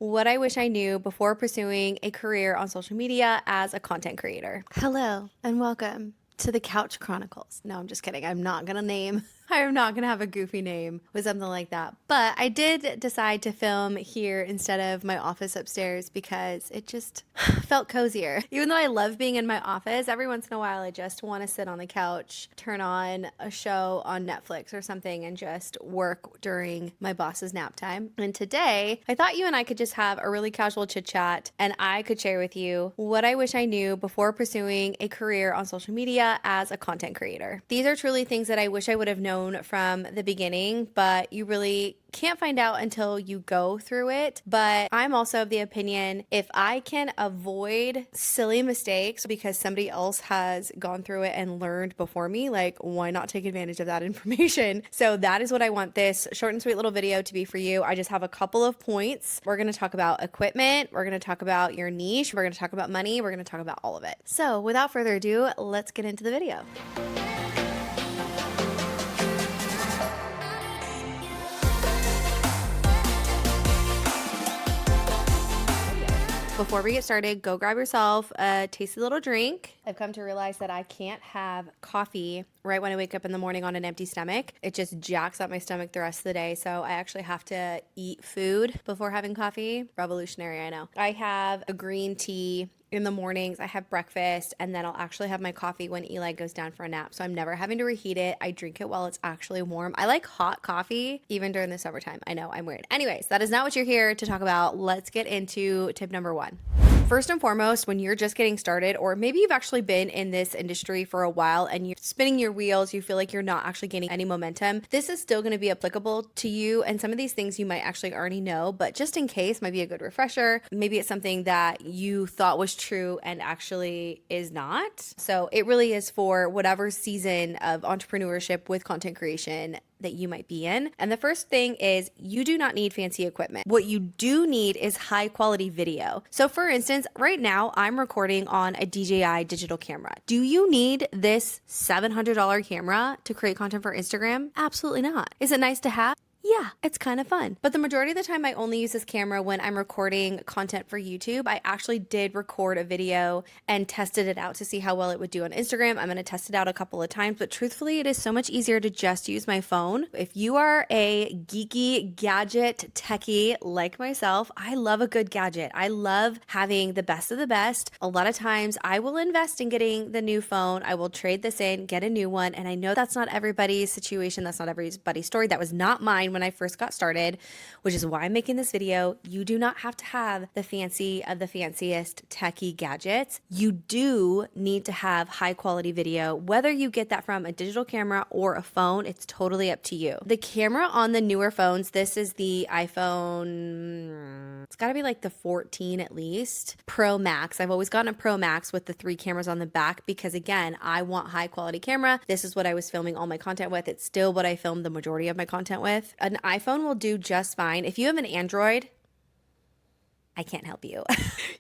What I wish I knew before pursuing a career on social media as a content creator. Hello and welcome to the Couch Chronicles. No, I'm just kidding. I'm not going to have a goofy name with something like that. But I did decide to film here instead of my office upstairs because it just felt cozier. Even though I love being in my office, every once in a while I just want to sit on the couch, turn on a show on Netflix or something and just work during my boss's nap time. And today, I thought you and I could just have a really casual chit chat and I could share with you what I wish I knew before pursuing a career on social media as a content creator. These are truly things that I wish I would have known from the beginning, but you really can't find out until you go through it. But I'm also of the opinion if I can avoid silly mistakes because somebody else has gone through it and learned before me, like why not take advantage of that information? So that is what I want this short and sweet little video to be for you. I just have a couple of points. We're going to talk about equipment. We're going to talk about your niche. We're going to talk about money. We're going to talk about all of it. So without further ado, let's get into the video. Before we get started, go grab yourself a tasty little drink. I've come to realize that I can't have coffee right when I wake up in the morning on an empty stomach. It just jacks up my stomach the rest of the day. So I actually have to eat food before having coffee. Revolutionary, I know. I have a green tea in the mornings. I have breakfast and then I'll actually have my coffee when Eli goes down for a nap. So I'm never having to reheat it. I drink it while it's actually warm. I like hot coffee even during the summertime. I know, I'm weird. Anyways, that is not what you're here to talk about. Let's get into tip number one. First and foremost, when you're just getting started, or maybe you've actually been in this industry for a while and you're spinning your wheels, you feel like you're not actually gaining any momentum, this is still going to be applicable to you. And some of these things you might actually already know, but just in case, might be a good refresher. Maybe it's something that you thought was true and actually is not. So it really is for whatever season of entrepreneurship with content creation that you might be in. And the first thing is you do not need fancy equipment. What you do need is high quality video. So for instance, right now I'm recording on a DJI digital camera. Do you need this $700 camera to create content for Instagram? Absolutely not. Is it nice to have? Yeah, it's kind of fun. But the majority of the time I only use this camera when I'm recording content for YouTube. I actually did record a video and tested it out to see how well it would do on Instagram. I'm going to test it out a couple of times, but truthfully, it is so much easier to just use my phone. If you are a geeky gadget techie like myself, I love a good gadget. I love having the best of the best. A lot of times I will invest in getting the new phone. I will trade this in, get a new one. And I know that's not everybody's situation. That's not everybody's story. That was not mine when I first got started, which is why I'm making this video. You do not have to have the fancy of the fanciest techie gadgets. You do need to have high quality video, whether you get that from a digital camera or a phone, it's totally up to you. The camera on the newer phones, this is the iPhone, it's gotta be like the 14 at least, Pro Max. I've always gotten a Pro Max with the 3 cameras on the back because again, I want high quality camera. This is what I was filming all my content with. It's still what I filmed the majority of my content with. An iPhone will do just fine. If you have an Android, I can't help you.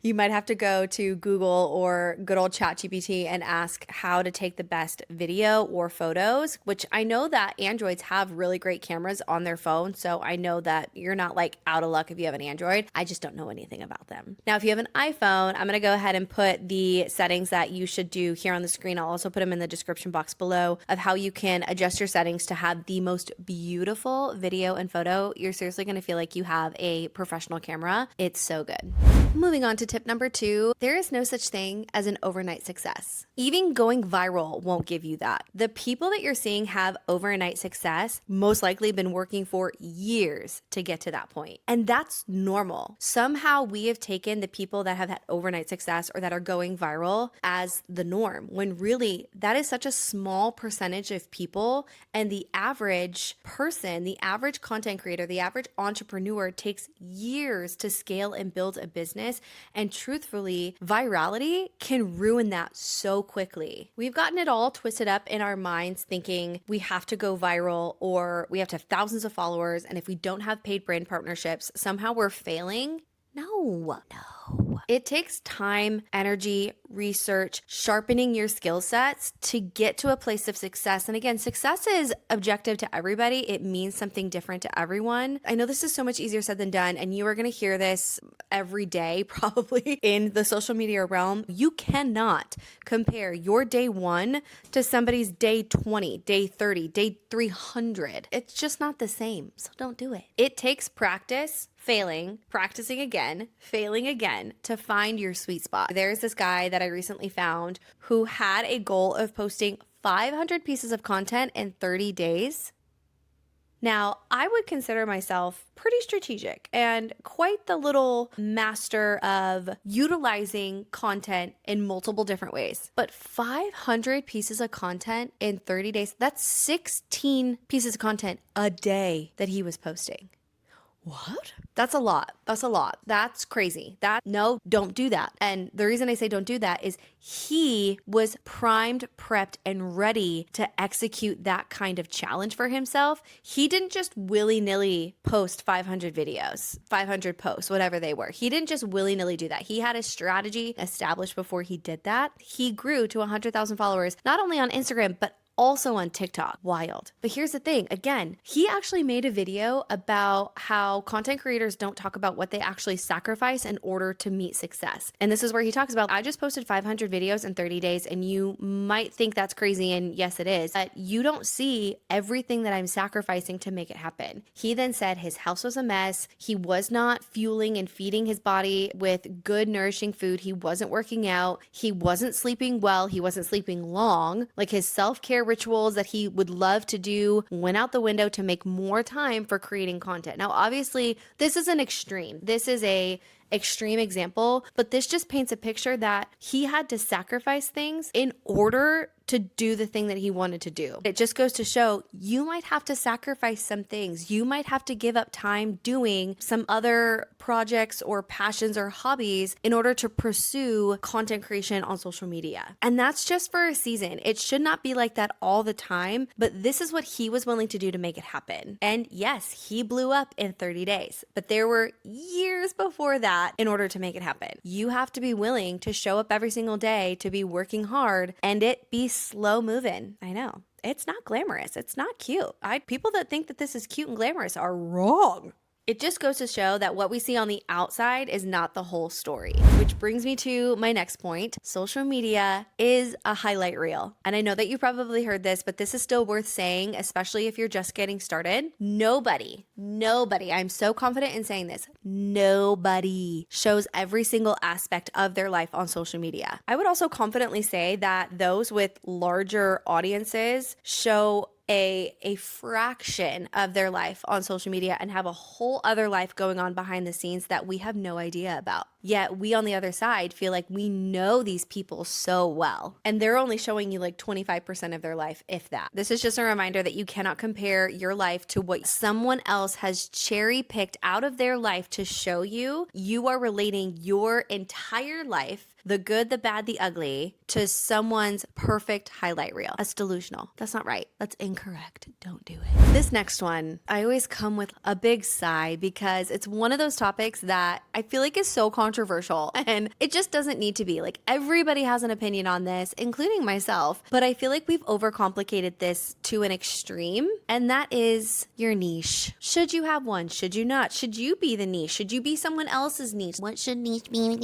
You might have to go to Google or good old ChatGPT and ask how to take the best video or photos, which I know that Androids have really great cameras on their phone. So I know that you're not like out of luck if you have an Android. I just don't know anything about them. Now, if you have an iPhone, I'm going to go ahead and put the settings that you should do here on the screen. I'll also put them in the description box below of how you can adjust your settings to have the most beautiful video and photo. You're seriously going to feel like you have a professional camera. It's so good. Moving on to tip number 2, there is no such thing as an overnight success. Even going viral won't give you that. The people that you're seeing have overnight success most likely been working for years to get to that point. And that's normal. Somehow we have taken the people that have had overnight success or that are going viral as the norm, when really that is such a small percentage of people. And the average person, the average content creator, the average entrepreneur takes years to scale and build a business. And truthfully, virality can ruin that so quickly. We've gotten it all twisted up in our minds thinking we have to go viral or we have to have thousands of followers. And if we don't have paid brand partnerships, somehow we're failing. No. It takes time, energy, research, sharpening your skill sets to get to a place of success. And again, success is objective to everybody. It means something different to everyone. I know this is so much easier said than done, and you are going to hear this every day, probably in the social media realm. You cannot compare your day 1 to somebody's day 20, day 30, day 300. It's just not the same. So don't do it. It takes practice, failing, practicing again, failing again to find your sweet spot. There's this guy that I recently found who had a goal of posting 500 pieces of content in 30 days. Now, I would consider myself pretty strategic and quite the little master of utilizing content in multiple different ways. But 500 pieces of content in 30 days, that's 16 pieces of content a day that he was posting. What? That's a lot. That's a lot. That's crazy. No, don't do that. And the reason I say don't do that is he was primed, prepped, and ready to execute that kind of challenge for himself. He didn't just willy-nilly post 500 videos, 500 posts, whatever they were. He didn't just willy-nilly do that. He had a strategy established before he did that. He grew to 100,000 followers, not only on Instagram, but also on TikTok. Wild. But here's the thing. Again, he actually made a video about how content creators don't talk about what they actually sacrifice in order to meet success. And this is where he talks about, I just posted 500 videos in 30 days, and you might think that's crazy, and yes, it is, but you don't see everything that I'm sacrificing to make it happen. He then said his house was a mess. He was not fueling and feeding his body with good, nourishing food. He wasn't working out. He wasn't sleeping well. He wasn't sleeping long. Like, his self-care rituals that he would love to do went out the window to make more time for creating content. Now, obviously, this is an extreme. This is a extreme example, but this just paints a picture that he had to sacrifice things in order to do the thing that he wanted to do. It just goes to show you might have to sacrifice some things. You might have to give up time doing some other projects or passions or hobbies in order to pursue content creation on social media. And that's just for a season. It should not be like that all the time, but this is what he was willing to do to make it happen. And yes, he blew up in 30 days, but there were years before that in order to make it happen. You have to be willing to show up every single day, to be working hard, and it be slow moving. I know. It's not glamorous. It's not cute. People that think that this is cute and glamorous are wrong. It just goes to show that what we see on the outside is not the whole story. Which brings me to my next point. Social media is a highlight reel. And I know that you probably heard this, but this is still worth saying, especially if you're just getting started. Nobody, I'm so confident in saying this, nobody shows every single aspect of their life on social media. I would also confidently say that those with larger audiences show a fraction of their life on social media and have a whole other life going on behind the scenes that we have no idea about. Yet we on the other side feel like we know these people so well, and they're only showing you like 25% of their life, if that. This is just a reminder that you cannot compare your life to what someone else has cherry picked out of their life to show you. You are relating your entire life, the good, the bad, the ugly, to someone's perfect highlight reel. That's delusional. That's not right. That's incorrect. Don't do it. This next one, I always come with a big sigh because it's one of those topics that I feel like is so controversial, and it just doesn't need to be. Like, everybody has an opinion on this, including myself, but I feel like we've overcomplicated this to an extreme, and that is your niche. Should you have one? Should you not? Should you be the niche? Should you be someone else's niche? What should niche be?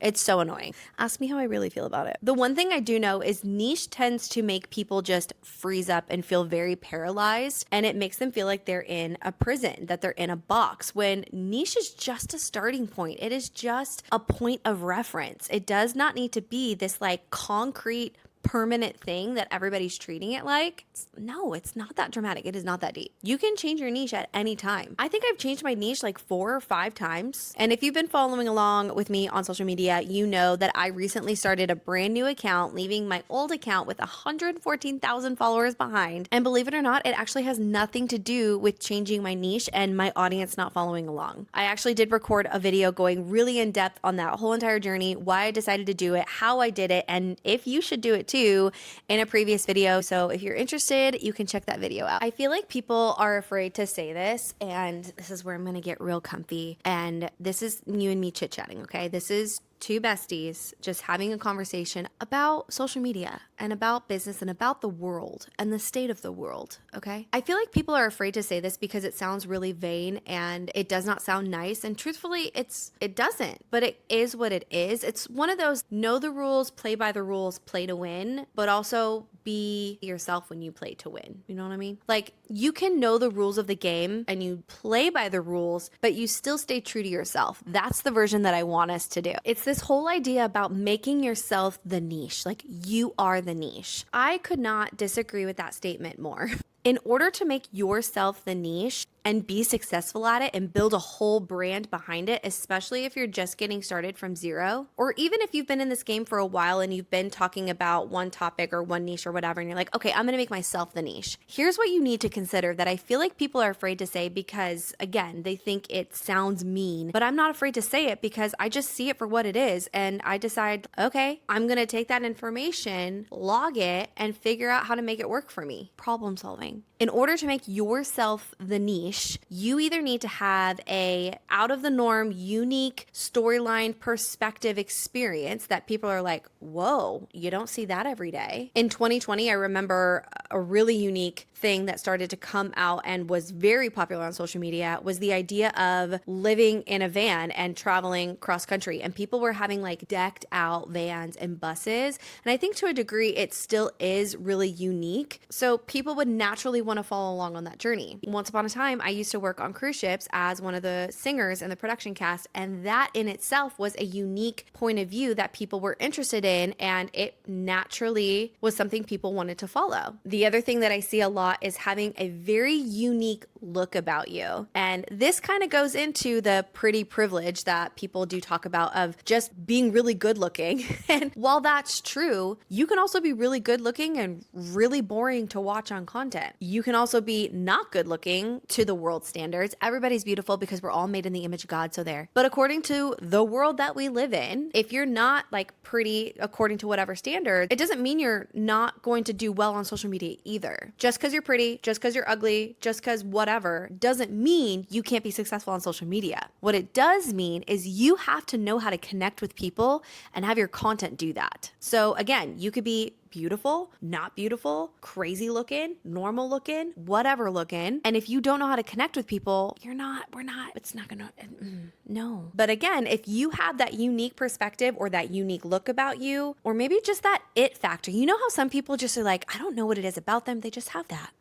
It's so annoying. Ask me how I really feel about it. The one thing I do know is niche tends to make people just freeze up and feel very paralyzed, and it makes them feel like they're in a prison, that they're in a box, when niche is just a starting point. It is just a point of reference. It does not need to be this like concrete permanent thing that everybody's treating it like. No, it's not that dramatic. It is not that deep. You can change your niche at any time. I think I've changed my niche like 4 or 5 times. And if you've been following along with me on social media, you know that I recently started a brand new account, leaving my old account with 114,000 followers behind. And believe it or not, it actually has nothing to do with changing my niche and my audience not following along. I actually did record a video going really in depth on that whole entire journey, why I decided to do it, how I did it, and if you should do it too. to in a previous video. So if you're interested, you can check that video out. I feel like people are afraid to say this, and this is where I'm going to get real comfy. And this is you and me chit-chatting, okay? This is two besties just having a conversation about social media and about business and about the world and the state of the world, okay? I feel like people are afraid to say this because it sounds really vain and it does not sound nice. And truthfully, it doesn't, but it is what it is. It's one of those know the rules, play by the rules, play to win, but also be yourself when you play to win. You know what I mean? Like, you can know the rules of the game and you play by the rules, but you still stay true to yourself. That's the version that I want us to do. It's this whole idea about making yourself the niche. Like, you are the niche. I could not disagree with that statement more. In order to make yourself the niche and be successful at it and build a whole brand behind it, especially if you're just getting started from zero, or even if you've been in this game for a while and you've been talking about one topic or one niche or whatever, and you're like, okay, I'm going to make myself the niche. Here's what you need to consider that I feel like people are afraid to say because, again, they think it sounds mean, but I'm not afraid to say it because I just see it for what it is. And I decide, okay, I'm going to take that information, log it, and figure out how to make it work for me. Problem solving. In order to make yourself the niche, you either need to have a out of the norm, unique storyline perspective experience that people are like, whoa, you don't see that every day. In 2020, I remember a really unique thing that started to come out and was very popular on social media was the idea of living in a van and traveling cross country. And people were having like decked out vans and buses. And I think to a degree, it still is really unique. So people would naturally want to follow along on that journey. Once upon a time, I used to work on cruise ships as one of the singers in the production cast. And that in itself was a unique point of view that people were interested in. And it naturally was something people wanted to follow. The other thing that I see a lot is having a very unique look about you. And this kind of goes into the pretty privilege that people do talk about of just being really good looking. And while that's true, you can also be really good looking and really boring to watch on content. You can also be not good looking to the world standards. Everybody's beautiful because we're all made in the image of God, so there. But according to the world that we live in, if you're not like pretty according to whatever standard, it doesn't mean you're not going to do well on social media either. Just because you're pretty, just because you're ugly, just because whatever, doesn't mean you can't be successful on social media. What it does mean is you have to know how to connect with people and have your content do that. So again, you could be beautiful, not beautiful, crazy looking, normal looking, whatever looking. And if you don't know how to connect with people, it's not gonna, no. But again, if you have that unique perspective or that unique look about you, or maybe just that it factor, you know how some people just are like, I don't know what it is about them, they just have that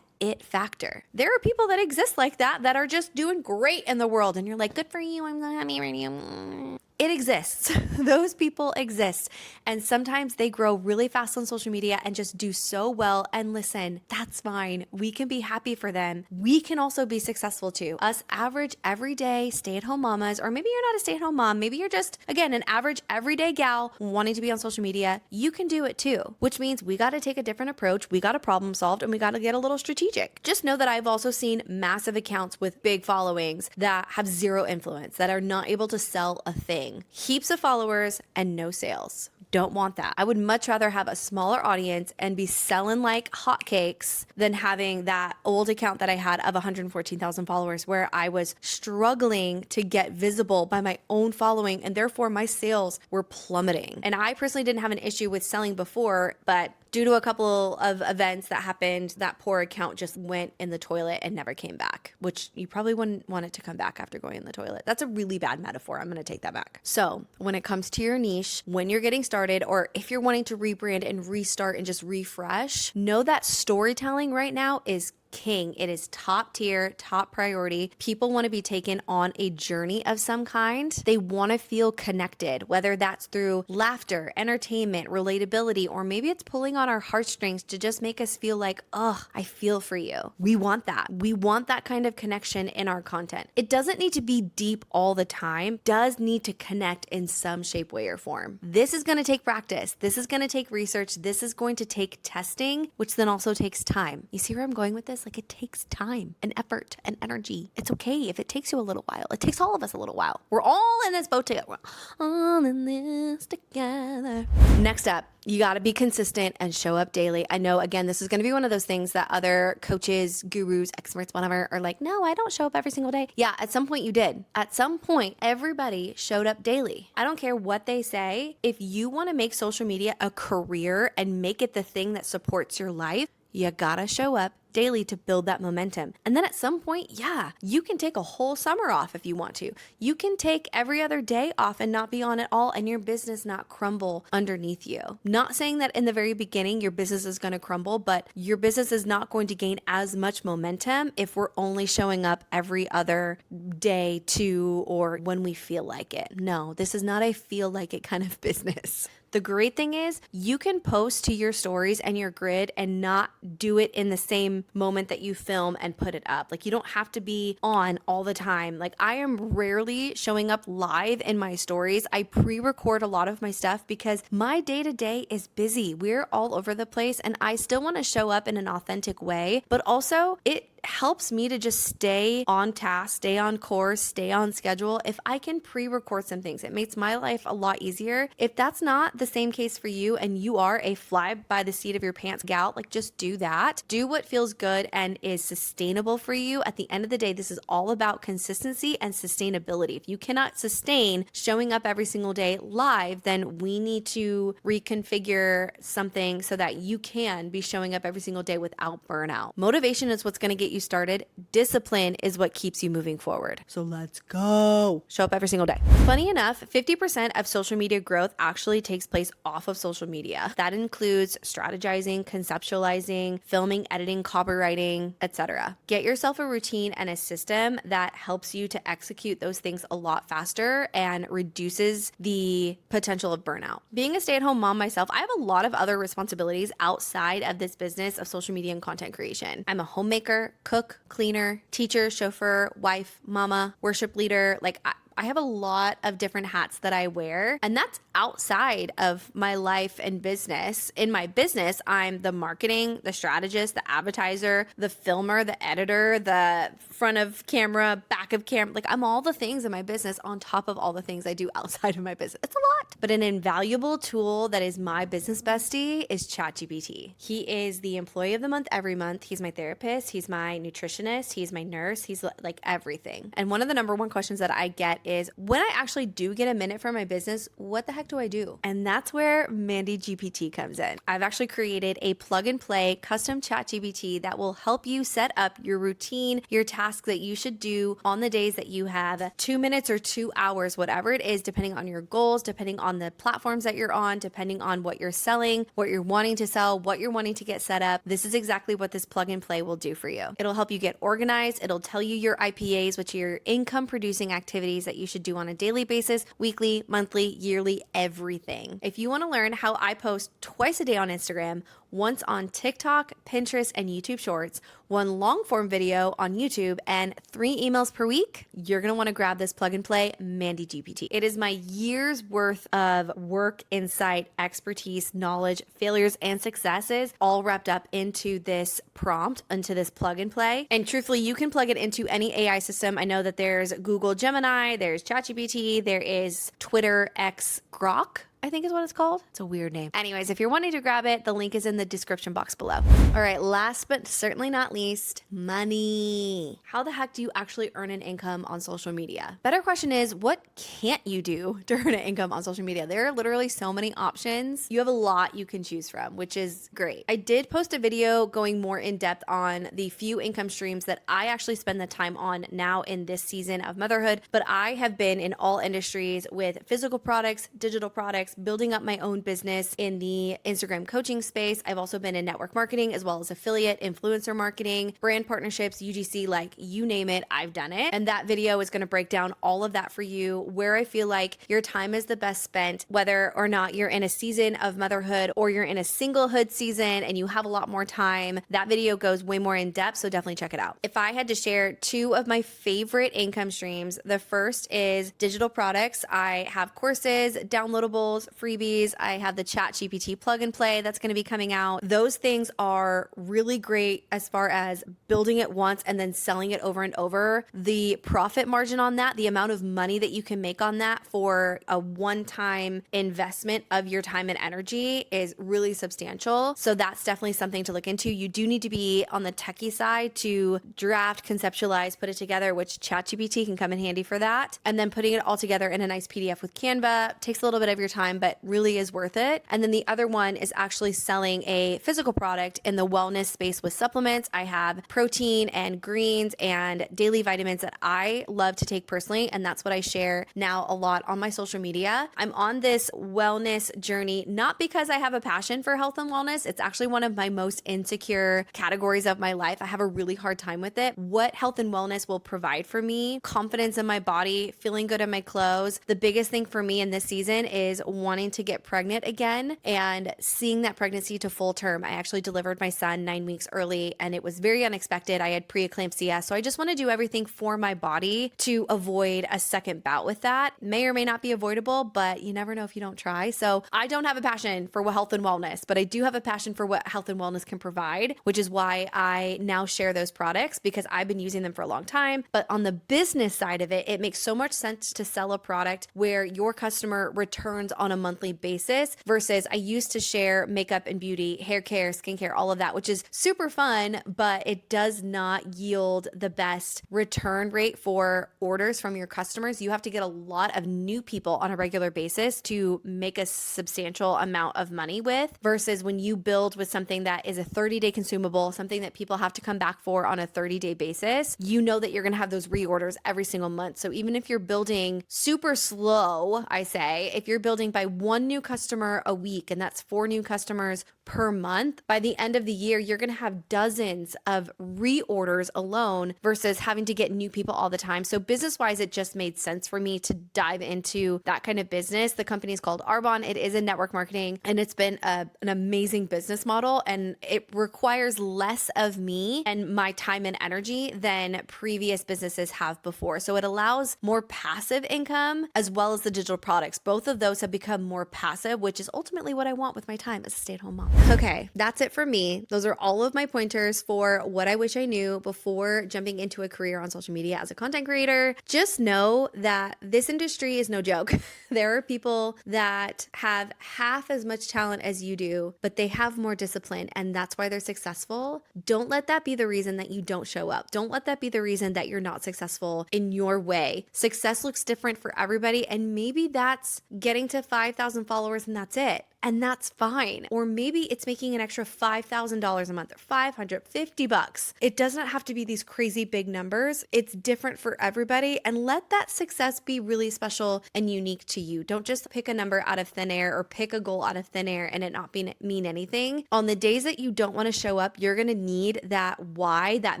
it factor. There are people that exist like that are just doing great in the world. And you're like, good for you, I'm so happy right now. It exists. Those people exist. And sometimes they grow really fast on social media and just do so well. And listen, that's fine. We can be happy for them. We can also be successful too. Us average, everyday stay-at-home mamas, or maybe you're not a stay-at-home mom. Maybe you're just, again, an average, everyday gal wanting to be on social media. You can do it too, which means we got to take a different approach. We got to problem solve and we got to get a little strategic. Just know that I've also seen massive accounts with big followings that have zero influence, that are not able to sell a thing. Heaps of followers and no sales. Don't want that. I would much rather have a smaller audience and be selling like hotcakes than having that old account that I had of 114,000 followers where I was struggling to get visible by my own following and therefore my sales were plummeting. And I personally didn't have an issue with selling before, but due to a couple of events that happened, that poor account just went in the toilet and never came back, which you probably wouldn't want it to come back after going in the toilet. That's a really bad metaphor. I'm going to take that back. So when it comes to your niche, when you're getting started, or if you're wanting to rebrand and restart and just refresh, know that storytelling right now is king. It is top tier, top priority. People want to be taken on a journey of some kind. They want to feel connected, whether that's through laughter, entertainment, relatability, or maybe it's pulling on our heartstrings to just make us feel like, oh, I feel for you. We want that. We want that kind of connection in our content. It doesn't need to be deep all the time. It does need to connect in some shape, way, or form. This is going to take practice. This is going to take research. This is going to take testing, which then also takes time. You see where I'm going with this? Like, it takes time and effort and energy. It's okay if it takes you a little while. It takes all of us a little while. We're all in this boat together. We're all in this together. Next up, you got to be consistent and show up daily. I know, again, this is going to be one of those things that other coaches, gurus, experts, whatever, are like, no, I don't show up every single day. Yeah, at some point you did. At some point, everybody showed up daily. I don't care what they say. If you want to make social media a career and make it the thing that supports your life, you gotta show up daily to build that momentum. And then at some point, yeah, you can take a whole summer off if you want to. You can take every other day off and not be on at all, and your business not crumble underneath you. Not saying that in the very beginning your business is going to crumble, but your business is not going to gain as much momentum if we're only showing up every other day too, or when we feel like it. No, this is not a feel like it kind of business. The great thing is you can post to your stories and your grid and not do it in the same moment that you film and put it up. Like, you don't have to be on all the time. Like, I am rarely showing up live in my stories. I pre-record a lot of my stuff because my day-to-day is busy. We're all over the place, and I still want to show up in an authentic way, but also it helps me to just stay on task, stay on course, stay on schedule. If I can pre-record some things, it makes my life a lot easier. If that's not the same case for you and you are a fly by the seat of your pants gal, like, just do that. Do what feels good and is sustainable for you. At the end of the day, this is all about consistency and sustainability. If you cannot sustain showing up every single day live, then we need to reconfigure something so that you can be showing up every single day without burnout. Motivation is what's going to get you started. Discipline is what keeps you moving forward. So let's go. Show up every single day. Funny enough, 50% of social media growth actually takes place off of social media. That includes strategizing, conceptualizing, filming, editing, copywriting, etc. Get yourself a routine and a system that helps you to execute those things a lot faster and reduces the potential of burnout. Being a stay-at-home mom myself, I have a lot of other responsibilities outside of this business of social media and content creation. I'm a homemaker, cook, cleaner, teacher, chauffeur, wife, mama, worship leader. Like, I have a lot of different hats that I wear, and that's outside of my life and business. In my business, I'm the marketing, the strategist, the advertiser, the filmer, the editor, the front of camera, back of camera. Like, I'm all the things in my business on top of all the things I do outside of my business. It's a lot. But an invaluable tool that is my business bestie is ChatGPT. He is the employee of the month every month. He's my therapist. He's my nutritionist. He's my nurse. He's like everything. And one of the number one questions that I get is, when I actually do get a minute for my business, what the heck do I do? And that's where Mandy GPT comes in. I've actually created a plug and play custom chat GPT that will help you set up your routine, your tasks that you should do on the days that you have 2 minutes or 2 hours, whatever it is, depending on your goals, depending on the platforms that you're on, depending on what you're selling, what you're wanting to sell, what you're wanting to get set up. This is exactly what this plug and play will do for you. It'll help you get organized. It'll tell you your IPAs, which are your income producing activities that you should do on a daily basis, weekly, monthly, yearly, everything. If you want to learn how I post twice a day on Instagram, once on TikTok, Pinterest, and YouTube Shorts, one long form video on YouTube, and 3 emails per week, you're going to want to grab this plug and play Mandy GPT. It is my year's worth of work, insight, expertise, knowledge, failures, and successes all wrapped up into this prompt, into this plug and play. And truthfully, you can plug it into any AI system. I know that there's Google Gemini, there's ChatGPT, there is Twitter X Grok, I think is what it's called. It's a weird name. Anyways, if you're wanting to grab it, the link is in the description box below. All right, last but certainly not least, money. How the heck do you actually earn an income on social media? Better question is, what can't you do to earn an income on social media? There are literally so many options. You have a lot you can choose from, which is great. I did post a video going more in depth on the few income streams that I actually spend the time on now in this season of motherhood, but I have been in all industries with physical products, digital products, building up my own business in the Instagram coaching space. I've also been in network marketing as well as affiliate, influencer marketing, brand partnerships, UGC, like you name it, I've done it. And that video is going to break down all of that for you, where I feel like your time is the best spent, whether or not you're in a season of motherhood or you're in a singlehood season and you have a lot more time. That video goes way more in depth, so definitely check it out. If I had to share 2 of my favorite income streams, the first is digital products. I have courses, downloadables, tools, freebies. I have the Chat GPT plug and play that's going to be coming out. Those things are really great as far as building it once and then selling it over and over. The profit margin on that, the amount of money that you can make on that for a one-time investment of your time and energy is really substantial. So that's definitely something to look into. You do need to be on the techie side to draft, conceptualize, put it together, which ChatGPT can come in handy for that. And then putting it all together in a nice PDF with Canva takes a little bit of your time, but really is worth it. And then the other one is actually selling a physical product in the wellness space with supplements. I have protein and greens and daily vitamins that I love to take personally, and that's what I share now a lot on my social media. I'm on this wellness journey, not because I have a passion for health and wellness. It's actually one of my most insecure categories of my life. I have a really hard time with it. What health and wellness will provide for me, confidence in my body, feeling good in my clothes. The biggest thing for me in this season is wanting to get pregnant again and seeing that pregnancy to full term. I actually delivered my son 9 weeks early and it was very unexpected. I had preeclampsia. So I just want to do everything for my body to avoid a second bout with that. May or may not be avoidable, but you never know if you don't try. So I don't have a passion for health and wellness, but I do have a passion for what health and wellness can provide, which is why I now share those products because I've been using them for a long time. But on the business side of it, it makes so much sense to sell a product where your customer returns on a monthly basis versus I used to share makeup and beauty, hair care, skincare, all of that, which is super fun, but it does not yield the best return rate for orders from your customers. You have to get a lot of new people on a regular basis to make a substantial amount of money with versus when you build with something that is a 30-day consumable, something that people have to come back for on a 30-day basis, you know that you're going to have those reorders every single month. So even if you're building super slow, I say, if you're building by one new customer a week, and that's 4 new customers per month, by the end of the year, you're going to have dozens of reorders alone versus having to get new people all the time. So business-wise, it just made sense for me to dive into that kind of business. The company is called Arbonne. It is in network marketing, and it's been an amazing business model, and it requires less of me and my time and energy than previous businesses have before. So it allows more passive income as well as the digital products. Both of those have become more passive, which is ultimately what I want with my time as a stay-at-home mom. Okay, that's it for me. Those are all of my pointers for what I wish I knew before jumping into a career on social media as a content creator. Just know that this industry is no joke. There are people that have half as much talent as you do, but they have more discipline, and that's why they're successful. Don't let that be the reason that you don't show up. Don't let that be the reason that you're not successful in your way. Success looks different for everybody, and maybe that's getting to 5,000 followers and that's it. And that's fine. Or maybe it's making an extra $5,000 a month or $550. It doesn't have to be these crazy big numbers. It's different for everybody. And let that success be really special and unique to you. Don't just pick a number out of thin air or pick a goal out of thin air and it not mean anything. On the days that you don't want to show up, you're going to need that why, that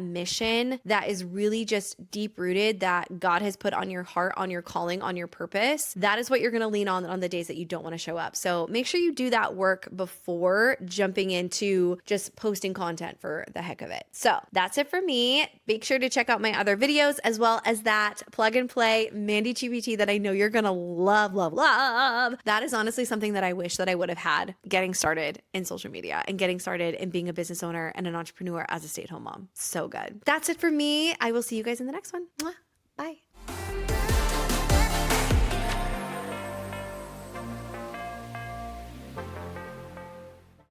mission that is really just deep rooted, that God has put on your heart, on your calling, on your purpose. That is what you're going to lean on the days that you don't want to show up. So make sure you do that work before jumping into just posting content for the heck of it. So that's it for me. Make sure to check out my other videos as well as that plug and play Mandy GPT that I know you're going to love, love, love. That is honestly something that I wish that I would have had getting started in social media and getting started in being a business owner and an entrepreneur as a stay-at-home mom. So good. That's it for me. I will see you guys in the next one. Mwah. Bye.